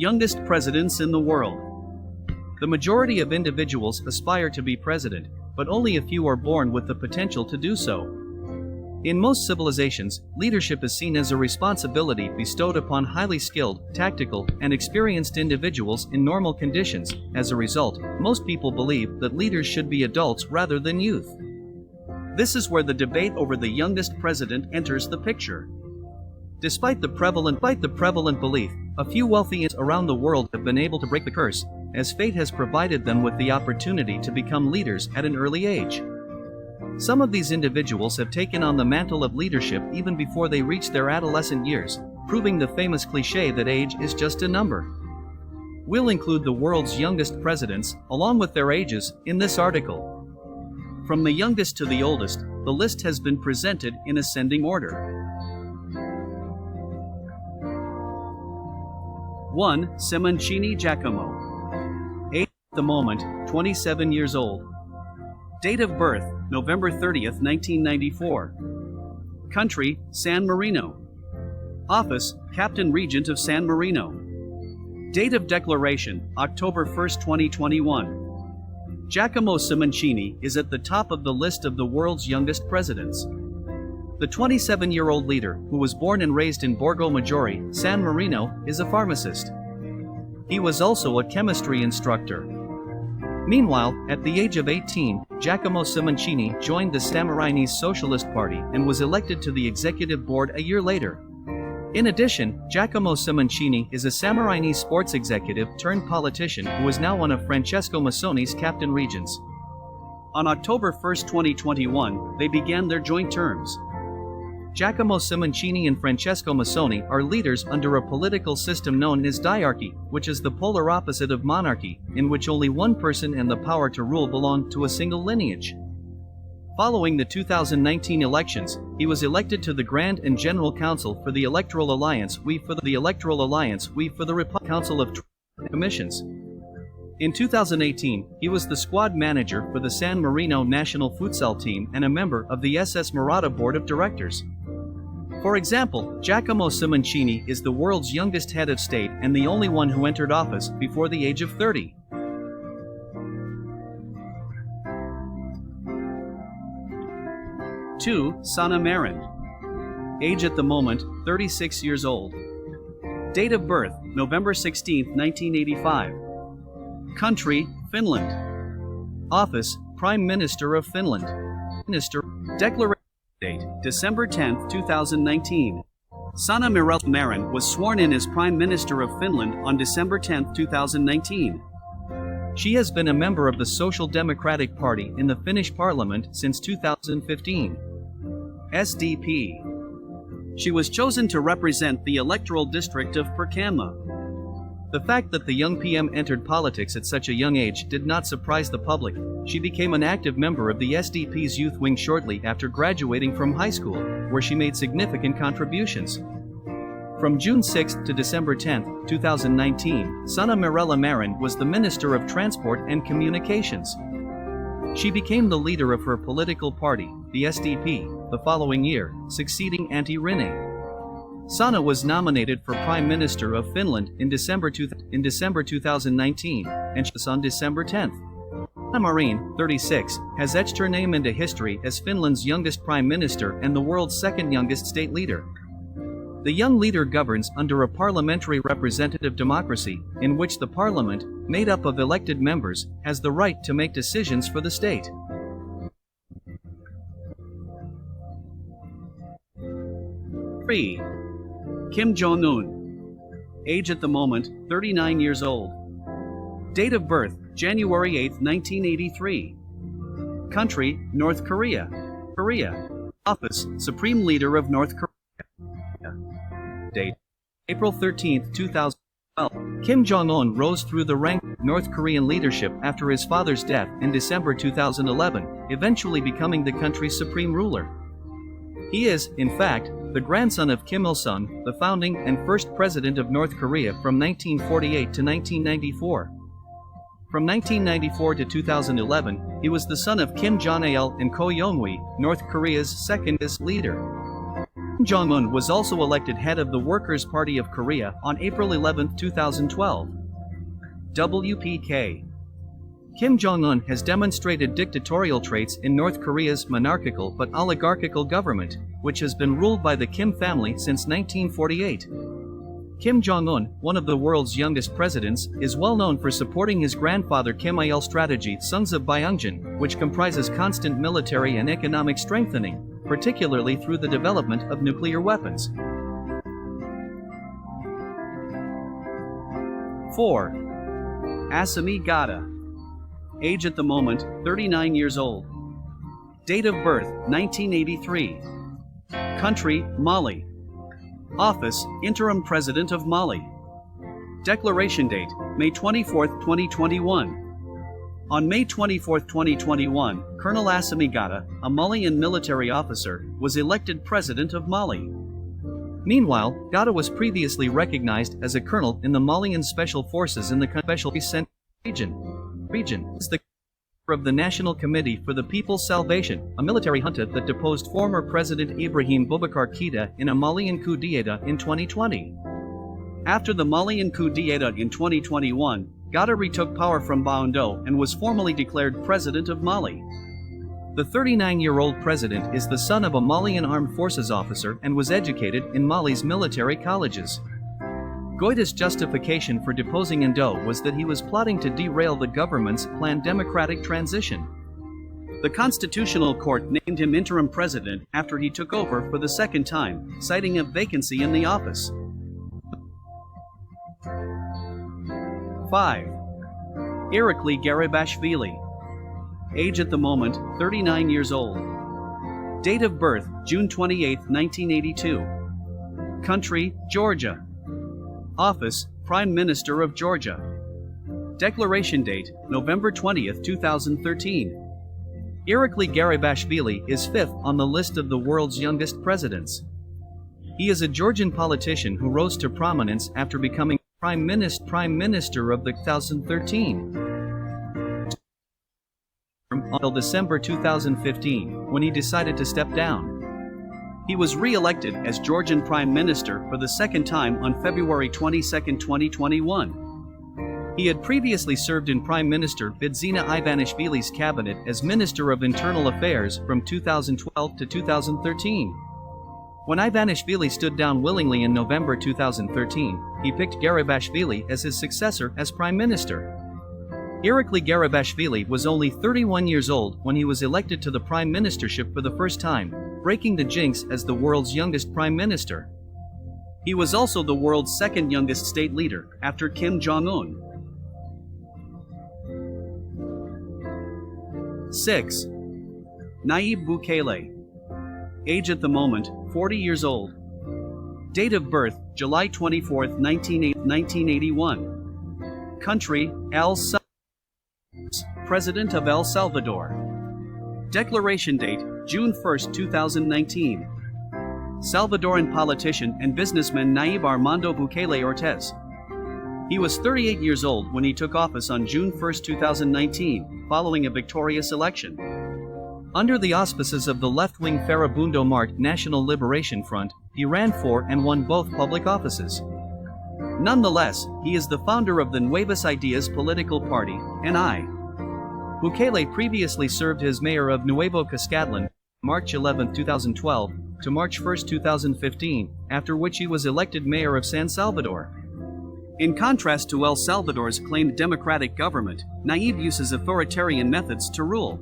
Youngest presidents in the world. The majority of individuals aspire to be president, but only a few are born with the potential to do so. In most civilizations, leadership is seen as a responsibility bestowed upon highly skilled, tactical, and experienced individuals in normal conditions. As a result, most people believe that leaders should be adults rather than youth. This is where the debate over the youngest president enters the picture. Despite the prevalent belief, a few wealthy around the world have been able to break the curse, as fate has provided them with the opportunity to become leaders at an early age. Some of these individuals have taken on the mantle of leadership even before they reach their adolescent years, proving the famous cliché that age is just a number. We'll include the world's youngest presidents, along with their ages, in this article. From the youngest to the oldest, the list has been presented in ascending order. 1. Simoncini Giacomo. Age at the moment, 27 years old. Date of birth, November 30th, 1994. Country, San Marino. Office, Captain Regent of San Marino. Date of declaration, October 1st, 2021. Giacomo Simoncini is at the top of the list of the world's youngest presidents. The 27-year-old leader, who was born and raised in Borgo Maggiore, San Marino, is a pharmacist. He was also a chemistry instructor. Meanwhile, at the age of 18, Giacomo Simoncini joined the Sammarinese Socialist Party and was elected to the executive board a year later. In addition, Giacomo Simoncini is a Sammarinese sports executive turned politician who is now one of Francesco Massoni's captain regents. On October 1, 2021, they began their joint terms. Giacomo Simoncini and Francesco Massoni are leaders under a political system known as diarchy, which is the polar opposite of monarchy, in which only one person and the power to rule belong to a single lineage. Following the 2019 elections, he was elected to the Grand and General Council for the Electoral Alliance We for the Republic Council of Commissions. In 2018, he was the squad manager for the San Marino national futsal team and a member of the SS Marotta board of directors. For example, Giacomo Simoncini is the world's youngest head of state and the only one who entered office before the age of 30. Two, Sanna Marin. Age at the moment, 36 years old. Date of birth, November 16, 1985. Country, Finland. Office, Prime Minister of Finland. Declaration date, December 10, 2019. Sanna Marin was sworn in as Prime Minister of Finland on December 10, 2019. She has been a member of the Social Democratic Party in the Finnish parliament since 2015. SDP. She was chosen to represent the electoral district of Pirkanmaa. The fact that the young PM entered politics at such a young age did not surprise the public. She became an active member of the SDP's youth wing shortly after graduating from high school, where she made significant contributions. From June 6 to December 10, 2019, Sanna Marin was the Minister of Transport and Communications. She became the leader of her political party, the SDP, the following year, succeeding Antti Rinne. Sanna was nominated for Prime Minister of Finland in December 2019, and she was on December 10th. Sanna Marin, 36, has etched her name into history as Finland's youngest Prime Minister and the world's second youngest state leader. The young leader governs under a parliamentary representative democracy, in which the parliament, made up of elected members, has the right to make decisions for the state. 3. Kim Jong-un. Age at the moment, 39 years old. Date of birth, January 8, 1983. Country, North Korea. Office, Supreme Leader of North Korea. Date, April 13, 2012. Kim Jong-un rose through the ranks of North Korean leadership after his father's death in December 2011, eventually becoming the country's supreme ruler. He is, in fact, the grandson of Kim Il-sung, the founding and first president of North Korea from 1948 to 1994. From 1994 to 2011, he was the son of Kim Jong-il and Ko Young-wi, North Korea's second leader. Kim Jong-un was also elected head of the Workers' Party of Korea on April 11, 2012. WPK. Kim Jong-un has demonstrated dictatorial traits in North Korea's monarchical but oligarchical government, which has been ruled by the Kim family since 1948. Kim Jong-un, one of the world's youngest presidents, is well known for supporting his grandfather Kim Il-sung's strategy Sons of Byungjan, which comprises constant military and economic strengthening, particularly through the development of nuclear weapons. 4. Assami Gada. Age at the moment, 39 years old. Date of birth, 1983. Country, Mali. Office, Interim President of Mali. Declaration date, May 24, 2021. On May 24, 2021, Colonel Assami Gada, a Malian military officer, was elected President of Mali. Meanwhile, Gada was previously recognized as a colonel in the Malian Special Forces in the Special region is the of the National Committee for the People's Salvation, a military junta that deposed former President Ibrahim Boubacar Keïta in a Malian coup d'état in 2020. After the Malian coup d'état in 2021, Gada retook power from Baundo and was formally declared President of Mali. The 39-year-old president is the son of a Malian armed forces officer and was educated in Mali's military colleges. Goïta's justification for deposing Ndo was that he was plotting to derail the government's planned democratic transition. The Constitutional Court named him interim president after he took over for the second time, citing a vacancy in the office. 5. Irakli Garibashvili. Age at the moment, 39 years old. Date of birth, June 28, 1982. Country, Georgia. Office, Prime Minister of Georgia. Declaration date, November 20, 2013. Irakli Garibashvili is fifth on the list of the world's youngest presidents. He is a Georgian politician who rose to prominence after becoming Prime Minister of the 2013 until December 2015, when he decided to step down. He was re-elected as Georgian Prime Minister for the second time on February 22, 2021. He had previously served in Prime Minister Bidzina Ivanishvili's cabinet as Minister of Internal Affairs from 2012 to 2013. When Ivanishvili stood down willingly in November 2013, he picked Garibashvili as his successor as Prime Minister. Irakli Garibashvili was only 31 years old when he was elected to the prime ministership for the first time, breaking the jinx as the world's youngest prime minister. He was also the world's second youngest state leader, after Kim Jong-un. 6. Nayib Bukele. Age at the moment, 40 years old. Date of birth, July 24, 1981. Country, El Salvador. President of El Salvador. Declaration date, June 1, 2019. Salvadoran politician and businessman Nayib Armando Bukele Ortiz. He was 38 years old when he took office on June 1, 2019, following a victorious election. Under the auspices of the left-wing Farabundo Mart National Liberation Front, he ran for and won both public offices. Nonetheless, he is the founder of the Nuevas Ideas political party, NI. Bukele previously served as mayor of Nuevo Cuscatlán, March 11, 2012, to March 1, 2015, after which he was elected mayor of San Salvador. In contrast to El Salvador's claimed democratic government, Nayib uses authoritarian methods to rule.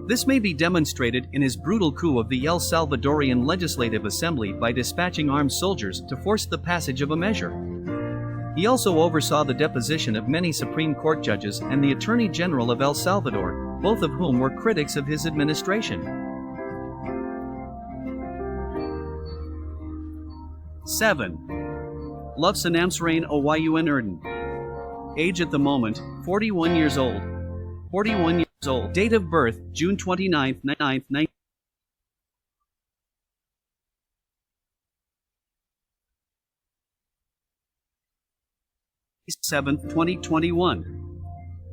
This may be demonstrated in his brutal coup of the El Salvadorian Legislative Assembly by dispatching armed soldiers to force the passage of a measure. He also oversaw the deposition of many Supreme Court judges and the Attorney General of El Salvador, both of whom were critics of his administration. 7. Luvsanamsrain Owayuan Erden. Age at the moment, 41 years old. 41 years old. Date of birth, June 29, 2021.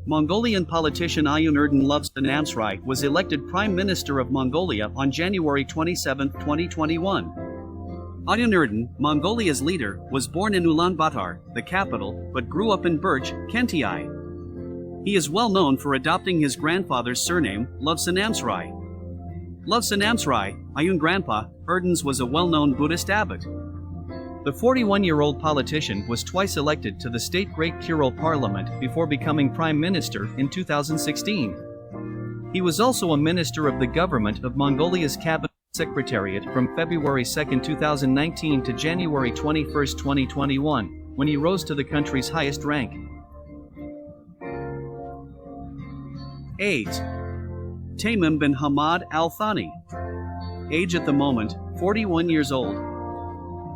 Mongolian politician Ayun Erden Luvsanamsrai was elected Prime Minister of Mongolia on January 27, 2021. Aynuddin, Mongolia's leader, was born in Ulaanbaatar, the capital, but grew up in Burch, Kentiai. He is well known for adopting his grandfather's surname, Lobsang Namsrai, Ayun grandpa, Erdens was a well-known Buddhist abbot. The 41-year-old politician was twice elected to the state Great Khural Parliament before becoming Prime Minister in 2016. He was also a minister of the government of Mongolia's Cabinet Secretariat from February 2, 2019 to January 21, 2021, when he rose to the country's highest rank. 8. Tamim bin Hamad Al Thani. Age at the moment, 41 years old.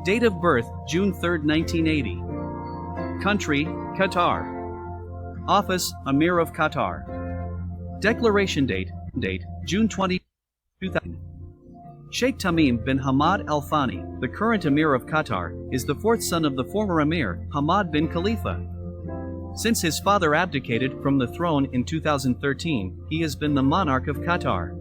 Date of birth, June 3, 1980. Country, Qatar. Office, Emir of Qatar. Declaration date, June 20, 2000. Sheikh Tamim bin Hamad Al Thani, the current Emir of Qatar, is the fourth son of the former Emir, Hamad bin Khalifa. Since his father abdicated from the throne in 2013, he has been the monarch of Qatar.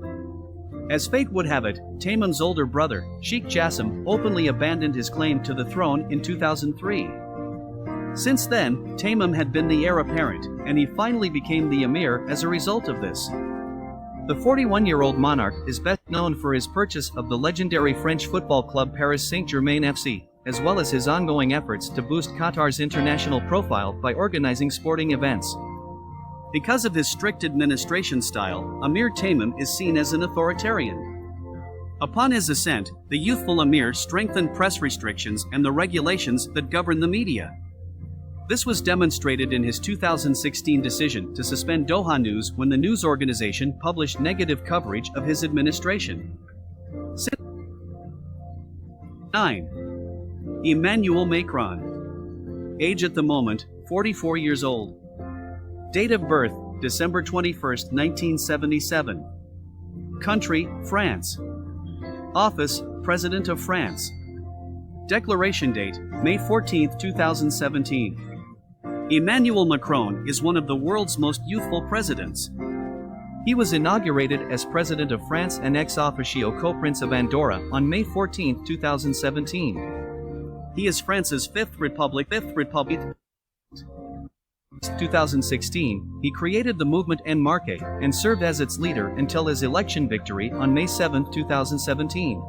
As fate would have it, Tamim's older brother, Sheikh Jassim, openly abandoned his claim to the throne in 2003. Since then, Tamim had been the heir apparent, and he finally became the Emir as a result of this. The 41-year-old monarch is best known for his purchase of the legendary French football club Paris Saint-Germain FC, as well as his ongoing efforts to boost Qatar's international profile by organizing sporting events. Because of his strict administration style, Emir Tamim is seen as an authoritarian. Upon his ascent, the youthful Emir strengthened press restrictions and the regulations that govern the media. This was demonstrated in his 2016 decision to suspend Doha News when the news organization published negative coverage of his administration. 9. Emmanuel Macron. Age at the moment, 44 years old. Date of birth, December 21, 1977. Country, France. Office, President of France. Declaration date, May 14, 2017. Emmanuel Macron is one of the world's most youthful presidents. He was inaugurated as President of France and ex officio co-prince of Andorra on May 14, 2017. He is France's Fifth Republic. 2016, he created the movement En Marche and served as its leader until his election victory on May 7, 2017.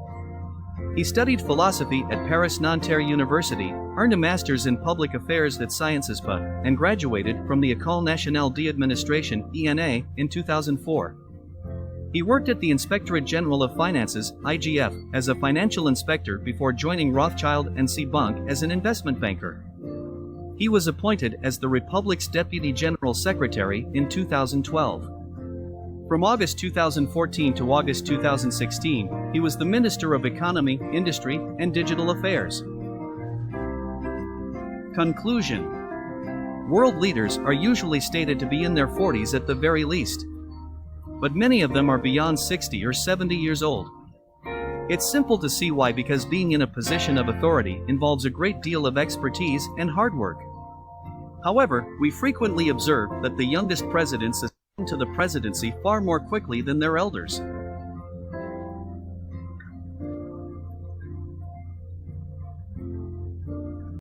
He studied philosophy at Paris Nanterre University, earned a master's in public affairs at Sciences Po, and graduated from the École Nationale d'Administration (ENA) in 2004. He worked at the Inspectorate General of Finances (IGF) as a financial inspector before joining Rothschild & C Bank as an investment banker. He was appointed as the Republic's Deputy General Secretary in 2012. From August 2014 to August 2016, he was the Minister of Economy, Industry, and Digital Affairs. Conclusion. World leaders are usually stated to be in their 40s at the very least. But many of them are beyond 60 or 70 years old. It's simple to see why, because being in a position of authority involves a great deal of expertise and hard work. However, we frequently observe that the youngest presidents ascend to the presidency far more quickly than their elders.